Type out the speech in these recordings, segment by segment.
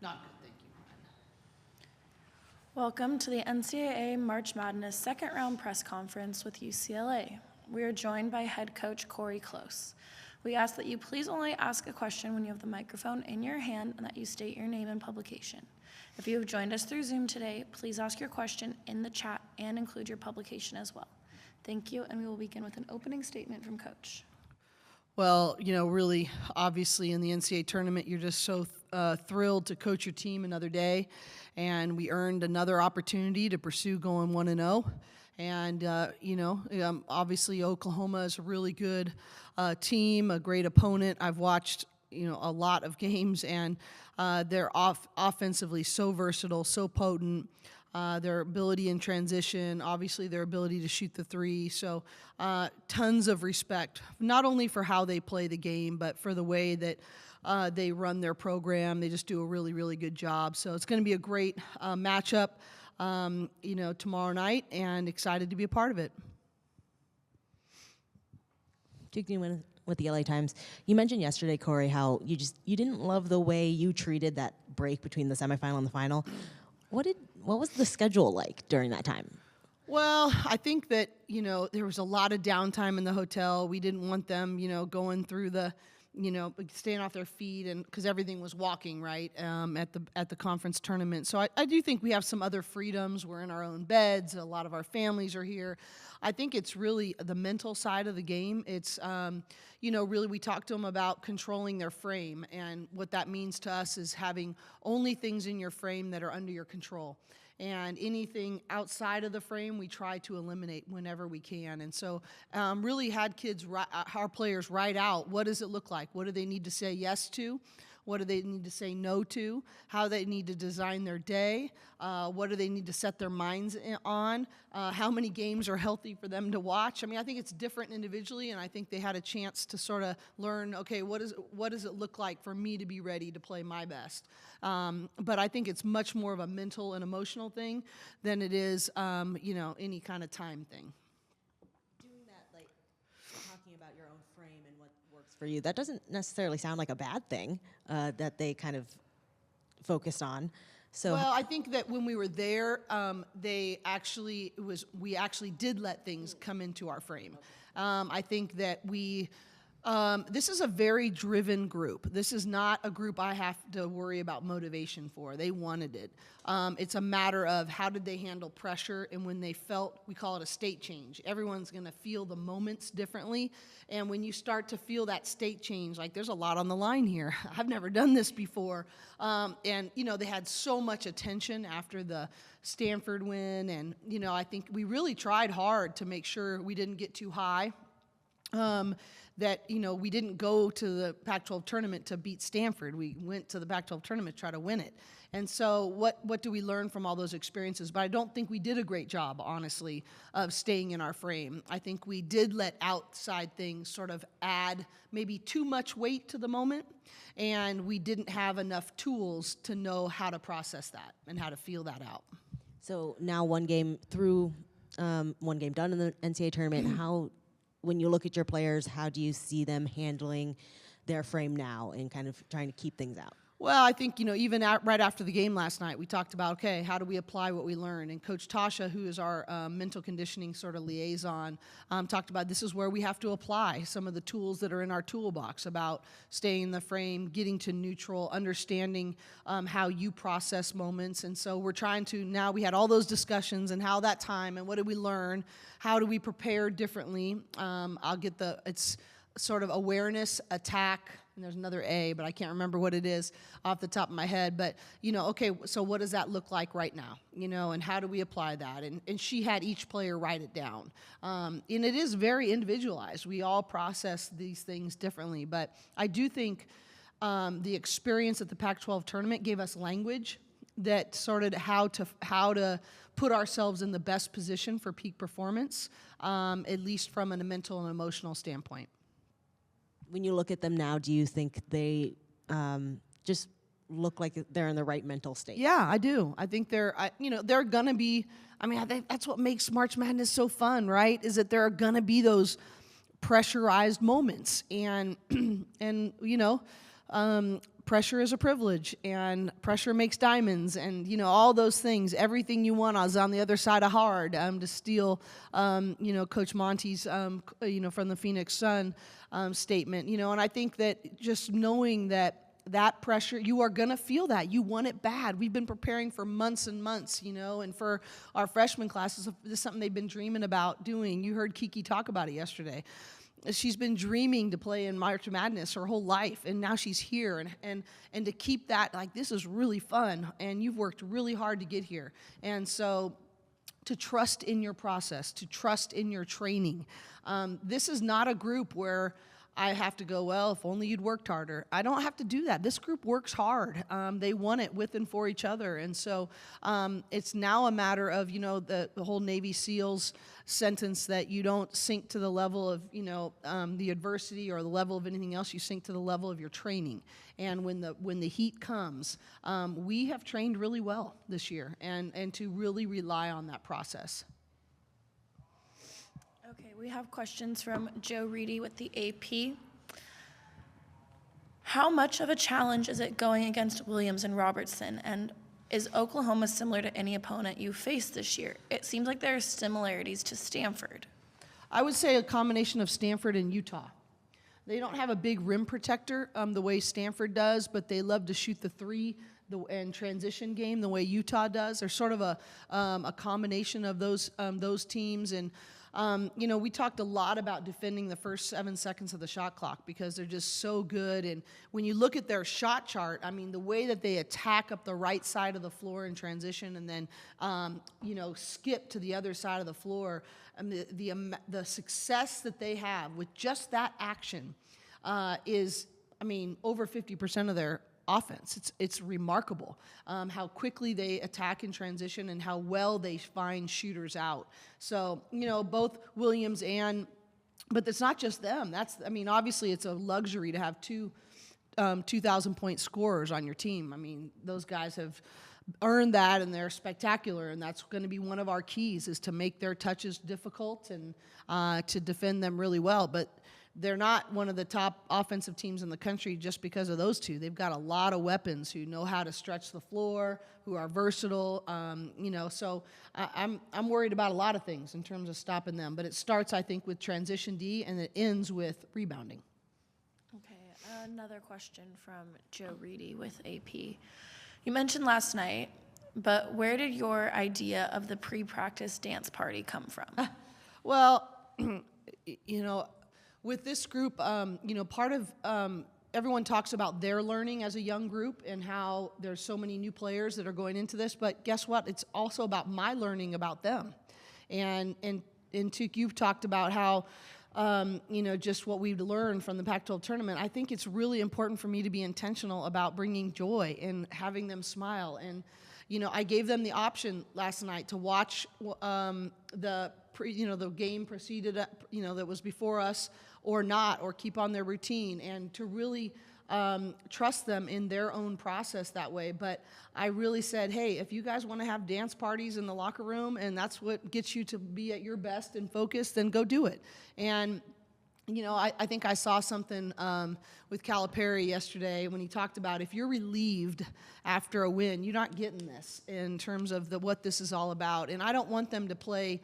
Not good, thank you. Welcome to the NCAA March Madness second round press conference with UCLA. We are joined by head coach Cori. We ask that you please only ask a question when you have the microphone in your hand and that you state your name and publication. If you have joined us through Zoom today, please ask your question in the chat and include your publication as well. Thank you, and we will begin with an opening statement from Coach. Well, really, obviously in the NCAA tournament, you're just so thrilled to coach your team another day, and we earned another opportunity to pursue going 1-0. And, obviously Oklahoma is a really good team, a great opponent. I've watched, a lot of games, and they're offensively so versatile, so potent. Their ability in transition, obviously their ability to shoot the three. So tons of respect, not only for how they play the game, but for the way that they run their program. They just do a really, really good job. So it's going to be a great matchup, tomorrow night, and excited to be a part of it. Speaking with the LA Times, you mentioned yesterday, Cori, how you didn't love the way you treated that break between the semifinal and the final. What was the schedule like during that time? Well, I think that, there was a lot of downtime in the hotel. We didn't want them, going through the, staying off their feet, and because everything was walking, right, at the conference tournament. So I do think we have some other freedoms. We're in our own beds. A lot of our families are here. I think it's really the mental side of the game. It's, really we talked to them about controlling their frame, and what that means to us is having only things in your frame that are under your control. And anything outside of the frame, we try to eliminate whenever we can. And so really had kids, our players, write out, what does it look like? What do they need to say yes to? What do they need to say no to? How they need to design their day? What do they need to set their minds on? How many games are healthy for them to watch? I think it's different individually, and I think they had a chance to sort of learn, okay, what does it look like for me to be ready to play my best? But I think it's much more of a mental and emotional thing than it is, any kind of time thing. Doing that, like talking about your own frame and what works for you, that doesn't necessarily sound like a bad thing that they kind of focused on. So well, I think that when we were there, we actually did let things come into our frame. I think that this is a very driven group. This is not a group I have to worry about motivation for. They wanted it. It's a matter of how did they handle pressure, and when they felt, we call it a state change. Everyone's going to feel the moments differently, and when you start to feel that state change, like there's a lot on the line here. I've never done this before. And, they had so much attention after the Stanford win, and, I think we really tried hard to make sure we didn't get too high. That, we didn't go to the Pac-12 tournament to beat Stanford. We went to the Pac-12 tournament to try to win it. And so what do we learn from all those experiences? But I don't think we did a great job, honestly, of staying in our frame. I think we did let outside things sort of add maybe too much weight to the moment, and we didn't have enough tools to know how to process that and how to feel that out. So now one game through, one game done in the NCAA tournament, when you look at your players, how do you see them handling their frame now and kind of trying to keep things out? Well, I think, even right after the game last night, we talked about, okay, how do we apply what we learned? And Coach Tasha, who is our mental conditioning sort of liaison, talked about this is where we have to apply some of the tools that are in our toolbox about staying in the frame, getting to neutral, understanding how you process moments. And so we're trying to, now we had all those discussions and how that time and what did we learn? How do we prepare differently? It's sort of awareness, attack, and there's another A, but I can't remember what it is off the top of my head. But, okay, so what does that look like right now? And how do we apply that? And she had each player write it down. And it is very individualized. We all process these things differently. But I do think the experience at the Pac-12 tournament gave us language that sorted how to put ourselves in the best position for peak performance, at least from a mental and emotional standpoint. When you look at them now, do you think they just look like they're in the right mental state? Yeah, I do. I think they're going to be, I think that's what makes March Madness so fun, right? Is that there are going to be those pressurized moments. And pressure is a privilege, and pressure makes diamonds, and all those things. Everything you want is on the other side of hard. To steal, Coach Monty's, from the Phoenix Sun statement. And I think that just knowing that pressure, you are going to feel that. You want it bad. We've been preparing for months and months, and for our freshman classes, this is something they've been dreaming about doing. You heard Kiki talk about it yesterday. She's been dreaming to play in March Madness her whole life, and now she's here. And to keep that, like, this is really fun, and you've worked really hard to get here. And so to trust in your process, to trust in your training. This is not a group where I have to go, well, if only you'd worked harder. I don't have to do that. This group works hard. They won it with and for each other. And so it's now a matter of, the whole Navy SEALs sentence that you don't sink to the level of, the adversity or the level of anything else. You sink to the level of your training. And when the heat comes, we have trained really well this year, and to really rely on that process. Okay, we have questions from Joe Reedy with the AP. How much of a challenge is it going against Williams and Robertson? And is Oklahoma similar to any opponent you faced this year? It seems like there are similarities to Stanford. I would say a combination of Stanford and Utah. They don't have a big rim protector the way Stanford does, but they love to shoot the three and transition game the way Utah does. They're sort of a combination of those teams. And we talked a lot about defending the first 7 seconds of the shot clock because they're just so good. And when you look at their shot chart, I mean, the way that they attack up the right side of the floor in transition and then, skip to the other side of the floor, and the success that they have with just that action is, over 50% of their offense. It's remarkable how quickly they attack in transition and how well they find shooters out. So, both Williams but it's not just them. Obviously it's a luxury to have two 2,000-point scorers on your team. Those guys have earned that, and they're spectacular, and that's going to be one of our keys, is to make their touches difficult and to defend them really well. But they're not one of the top offensive teams in the country just because of those two. They've got a lot of weapons who know how to stretch the floor, who are versatile. So I'm worried about a lot of things in terms of stopping them. But it starts, I think, with transition D, and it ends with rebounding. Okay, another question from Joe Reedy with AP. You mentioned last night, but where did your idea of the pre-practice dance party come from? Well, with this group, part of everyone talks about their learning as a young group and how there's so many new players that are going into this. But guess what? It's also about my learning about them. And Tuke, you've talked about how, just what we've learned from the Pac-12 tournament. I think it's really important for me to be intentional about bringing joy and having them smile. And, I gave them the option last night to watch the game proceeded, that was before us, or not, or keep on their routine, and to really trust them in their own process that way. But I really said, hey, if you guys want to have dance parties in the locker room and that's what gets you to be at your best and focused, then go do it. And I think I saw something with Calipari yesterday when he talked about if you're relieved after a win, you're not getting this in terms of what this is all about. And I don't want them to play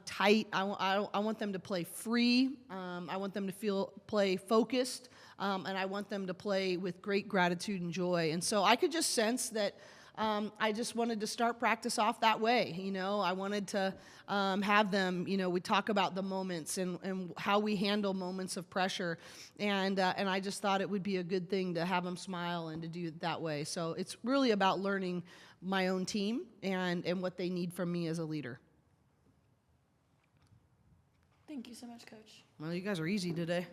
tight. I want them to play free. I want them to play focused, and I want them to play with great gratitude and joy. And so I could just sense that I just wanted to start practice off that way. I wanted to have them. We talk about the moments and how we handle moments of pressure, and I just thought it would be a good thing to have them smile and to do it that way. So it's really about learning my own team and what they need from me as a leader. Thank you so much, Coach. Well, you guys are easy today.